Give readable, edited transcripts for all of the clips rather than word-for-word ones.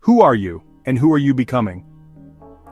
Who are you, and who are you becoming?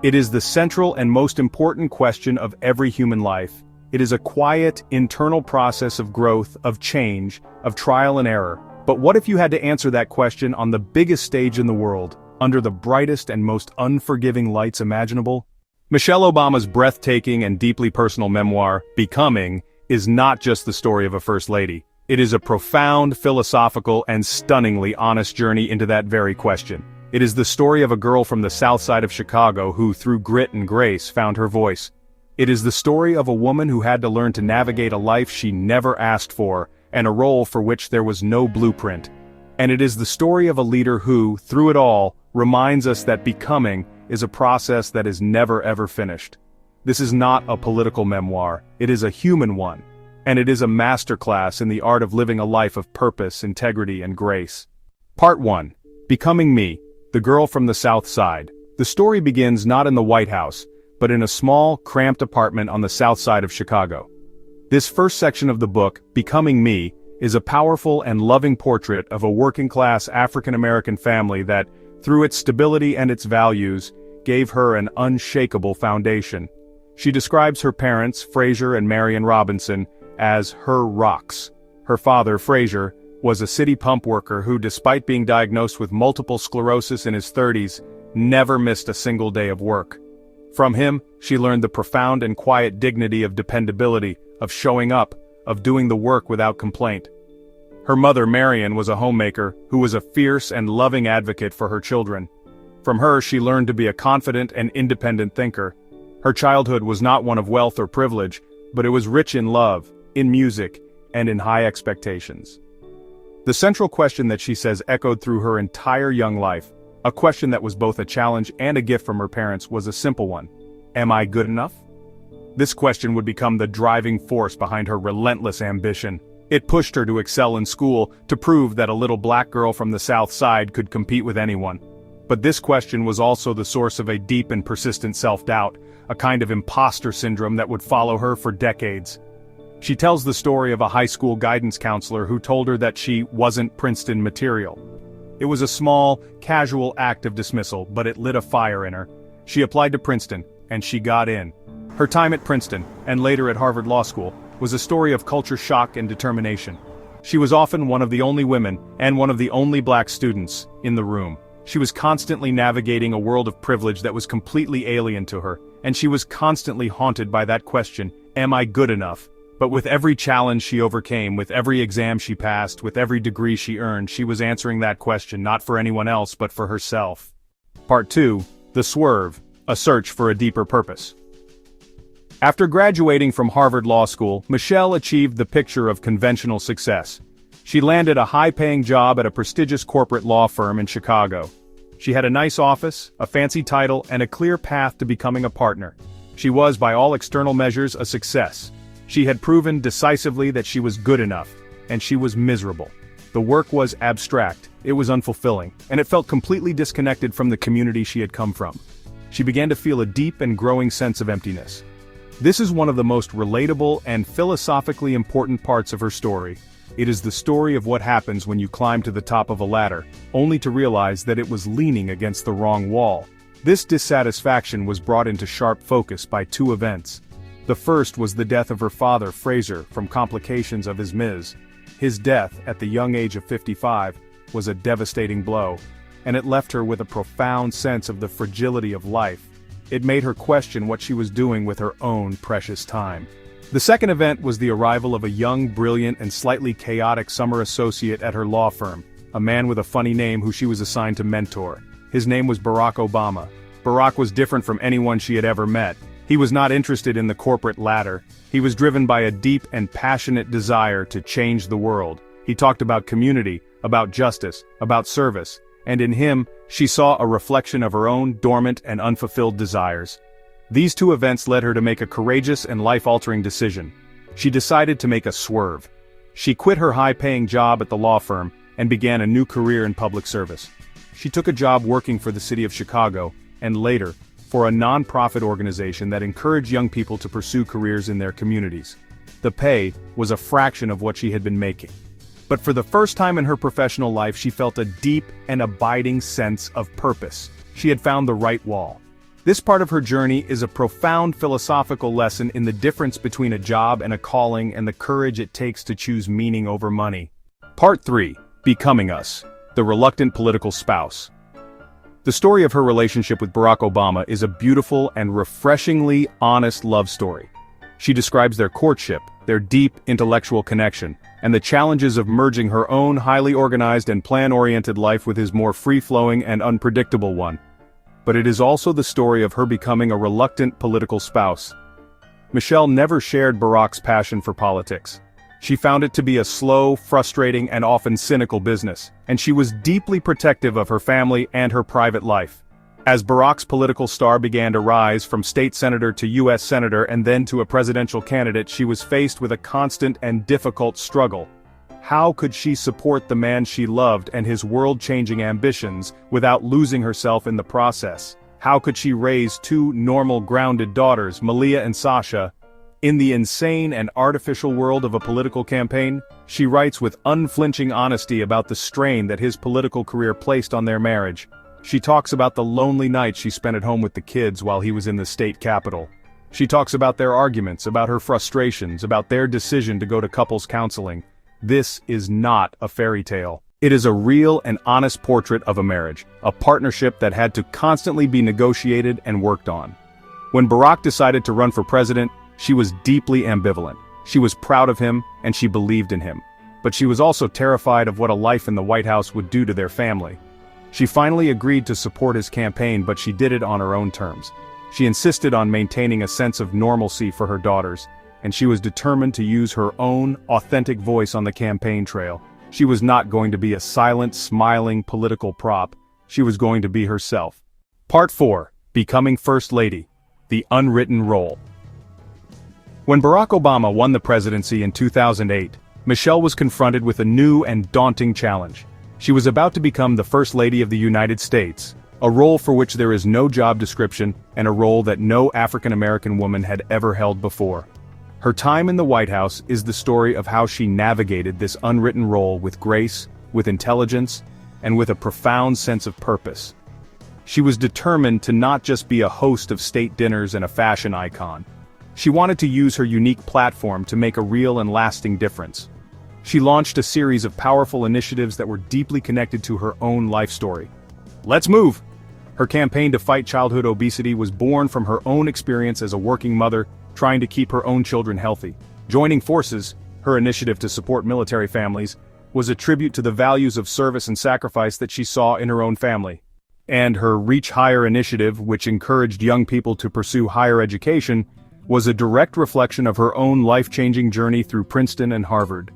It is the central and most important question of every human life. It is a quiet, internal process of growth, of change, of trial and error. But what if you had to answer that question on the biggest stage in the world, under the brightest and most unforgiving lights imaginable? Michelle Obama's breathtaking and deeply personal memoir, Becoming, is not just the story of a first lady. It is a profound, philosophical, and stunningly honest journey into that very question. It is the story of a girl from the south side of Chicago who, through grit and grace, found her voice. It is the story of a woman who had to learn to navigate a life she never asked for, and a role for which there was no blueprint. And it is the story of a leader who, through it all, reminds us that becoming is a process that is never ever finished. This is not a political memoir, it is a human one. And it is a masterclass in the art of living a life of purpose, integrity, and grace. Part 1. Becoming Me, the girl from the South Side. The story begins not in the White House, but in a small, cramped apartment on the south side of Chicago. This first section of the book, Becoming Me, is a powerful and loving portrait of a working-class African-American family that, through its stability and its values, gave her an unshakable foundation. She describes her parents, Fraser and Marion Robinson, as her rocks. Her father, Fraser, was a city pump worker who, despite being diagnosed with multiple sclerosis in his 30s, never missed a single day of work. From him, she learned the profound and quiet dignity of dependability, of showing up, of doing the work without complaint. Her mother, Marion, was a homemaker who was a fierce and loving advocate for her children. From her, she learned to be a confident and independent thinker. Her childhood was not one of wealth or privilege, but it was rich in love, in music, and in high expectations. The central question that she says echoed through her entire young life, a question that was both a challenge and a gift from her parents, was a simple one. Am I good enough? This question would become the driving force behind her relentless ambition. It pushed her to excel in school, to prove that a little black girl from the South Side could compete with anyone. But this question was also the source of a deep and persistent self-doubt, a kind of imposter syndrome that would follow her for decades. She tells the story of a high school guidance counselor who told her that she wasn't Princeton material. It was a small, casual act of dismissal, but it lit a fire in her. She applied to Princeton, and she got in. Her time at Princeton, and later at Harvard Law School, was a story of culture shock and determination. She was often one of the only women, and one of the only black students, in the room. She was constantly navigating a world of privilege that was completely alien to her, and she was constantly haunted by that question, am I good enough? But with every challenge she overcame, with every exam she passed, with every degree she earned, she was answering that question not for anyone else but for herself. Part 2. The Swerve, a search for a deeper purpose. After graduating from Harvard Law School, Michelle achieved the picture of conventional success. She landed a high-paying job at a prestigious corporate law firm in Chicago. She had a nice office, a fancy title, and a clear path to becoming a partner. She was, by all external measures, a success. She had proven decisively that she was good enough, and she was miserable. The work was abstract, it was unfulfilling, and it felt completely disconnected from the community she had come from. She began to feel a deep and growing sense of emptiness. This is one of the most relatable and philosophically important parts of her story. It is the story of what happens when you climb to the top of a ladder, only to realize that it was leaning against the wrong wall. This dissatisfaction was brought into sharp focus by two events. The first was the death of her father, Fraser, from complications of his MS. His death, at the young age of 55, was a devastating blow, and it left her with a profound sense of the fragility of life. It made her question what she was doing with her own precious time. The second event was the arrival of a young, brilliant, and slightly chaotic summer associate at her law firm, a man with a funny name who she was assigned to mentor. His name was Barack Obama. Barack was different from anyone she had ever met. He was not interested in the corporate ladder. He was driven by a deep and passionate desire to change the world. He talked about community, about justice, about service, and in him, she saw a reflection of her own dormant and unfulfilled desires. These two events led her to make a courageous and life-altering decision. She decided to make a swerve. She quit her high-paying job at the law firm and began a new career in public service. She took a job working for the city of Chicago, and later, for a non-profit organization that encouraged young people to pursue careers in their communities. The pay was a fraction of what she had been making. But for the first time in her professional life, she felt a deep and abiding sense of purpose. She had found the right wall. This part of her journey is a profound philosophical lesson in the difference between a job and a calling and the courage it takes to choose meaning over money. Part 3. Becoming Us. The Reluctant Political Spouse. The story of her relationship with Barack Obama is a beautiful and refreshingly honest love story. She describes their courtship, their deep intellectual connection, and the challenges of merging her own highly organized and plan-oriented life with his more free-flowing and unpredictable one. But it is also the story of her becoming a reluctant political spouse. Michelle never shared Barack's passion for politics. She found it to be a slow, frustrating, and often cynical business, and she was deeply protective of her family and her private life. As Barack's political star began to rise from state senator to U.S. senator and then to a presidential candidate, she was faced with a constant and difficult struggle. How could she support the man she loved and his world-changing ambitions without losing herself in the process? How could she raise two normal, grounded daughters, Malia and Sasha, in the insane and artificial world of a political campaign? She writes with unflinching honesty about the strain that his political career placed on their marriage. She talks about the lonely nights she spent at home with the kids while he was in the state capitol. She talks about their arguments, about her frustrations, about their decision to go to couples counseling. This is not a fairy tale. It is a real and honest portrait of a marriage, a partnership that had to constantly be negotiated and worked on. When Barack decided to run for president, she was deeply ambivalent. She was proud of him, and she believed in him. But she was also terrified of what a life in the White House would do to their family. She finally agreed to support his campaign, but she did it on her own terms. She insisted on maintaining a sense of normalcy for her daughters, and she was determined to use her own, authentic voice on the campaign trail. She was not going to be a silent, smiling political prop. She was going to be herself. Part 4. Becoming First Lady. The Unwritten Role. When Barack Obama won the presidency in 2008, Michelle was confronted with a new and daunting challenge. She was about to become the First Lady of the United States, a role for which there is no job description and a role that no African-American woman had ever held before. Her time in the White House is the story of how she navigated this unwritten role with grace, with intelligence, and with a profound sense of purpose. She was determined to not just be a host of state dinners and a fashion icon. She wanted to use her unique platform to make a real and lasting difference. She launched a series of powerful initiatives that were deeply connected to her own life story. Let's move! Her campaign to fight childhood obesity was born from her own experience as a working mother, trying to keep her own children healthy. Joining Forces, her initiative to support military families, was a tribute to the values of service and sacrifice that she saw in her own family. And her Reach Higher initiative, which encouraged young people to pursue higher education, was a direct reflection of her own life-changing journey through Princeton and Harvard.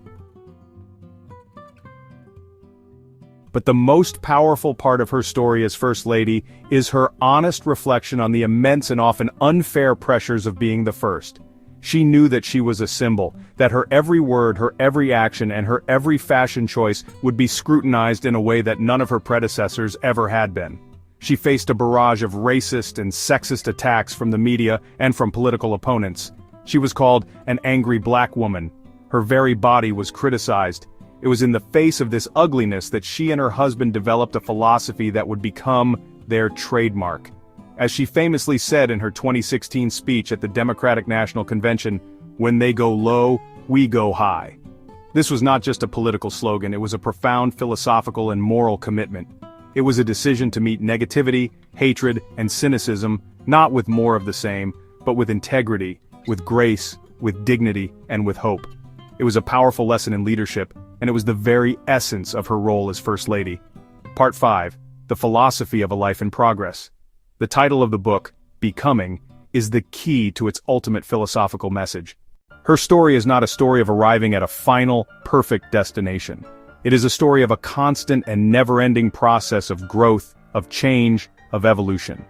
But the most powerful part of her story as First Lady is her honest reflection on the immense and often unfair pressures of being the first. She knew that she was a symbol, that her every word, her every action, and her every fashion choice would be scrutinized in a way that none of her predecessors ever had been. She faced a barrage of racist and sexist attacks from the media and from political opponents. She was called an angry black woman. Her very body was criticized. It was in the face of this ugliness that she and her husband developed a philosophy that would become their trademark. As she famously said in her 2016 speech at the Democratic National Convention, "When they go low, we go high." This was not just a political slogan, it was a profound philosophical and moral commitment. It was a decision to meet negativity, hatred, and cynicism, not with more of the same, but with integrity, with grace, with dignity, and with hope. It was a powerful lesson in leadership, and it was the very essence of her role as First Lady. Part 5. The Philosophy of a Life in Progress. The title of the book, Becoming, is the key to its ultimate philosophical message. Her story is not a story of arriving at a final, perfect destination. It is a story of a constant and never-ending process of growth, of change, of evolution.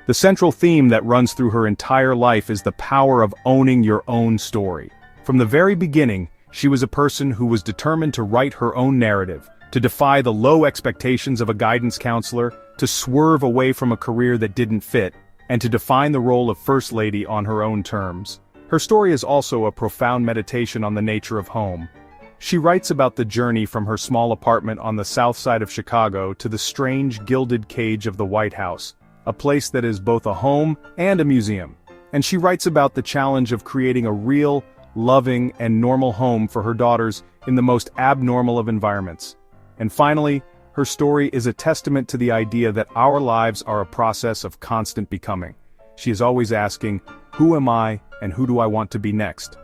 The central theme that runs through her entire life is the power of owning your own story. From the very beginning, she was a person who was determined to write her own narrative, to defy the low expectations of a guidance counselor, to swerve away from a career that didn't fit, and to define the role of First Lady on her own terms. Her story is also a profound meditation on the nature of home. She writes about the journey from her small apartment on the south side of Chicago to the strange gilded cage of the White House, a place that is both a home and a museum. And she writes about the challenge of creating a real, loving, and normal home for her daughters in the most abnormal of environments. And finally, her story is a testament to the idea that our lives are a process of constant becoming. She is always asking, who am I and who do I want to be next?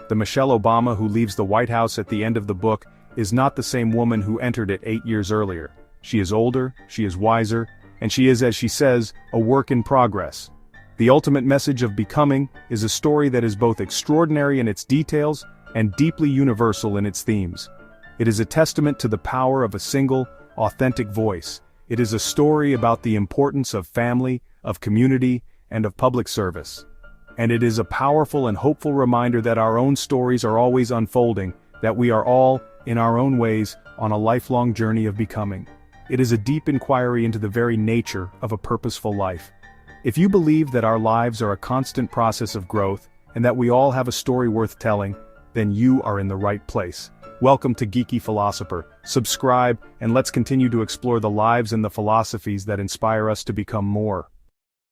The Michelle Obama who leaves the White House at the end of the book is not the same woman who entered it 8 years earlier. She is older, she is wiser, and she is, as she says, a work in progress. The ultimate message of becoming is a story that is both extraordinary in its details and deeply universal in its themes. It is a testament to the power of a single, authentic voice. It is a story about the importance of family, of community, and of public service. And it is a powerful and hopeful reminder that our own stories are always unfolding, that we are all, in our own ways, on a lifelong journey of becoming. It is a deep inquiry into the very nature of a purposeful life. If you believe that our lives are a constant process of growth, and that we all have a story worth telling, then you are in the right place. Welcome to Geeky Philosopher. Subscribe, and let's continue to explore the lives and the philosophies that inspire us to become more.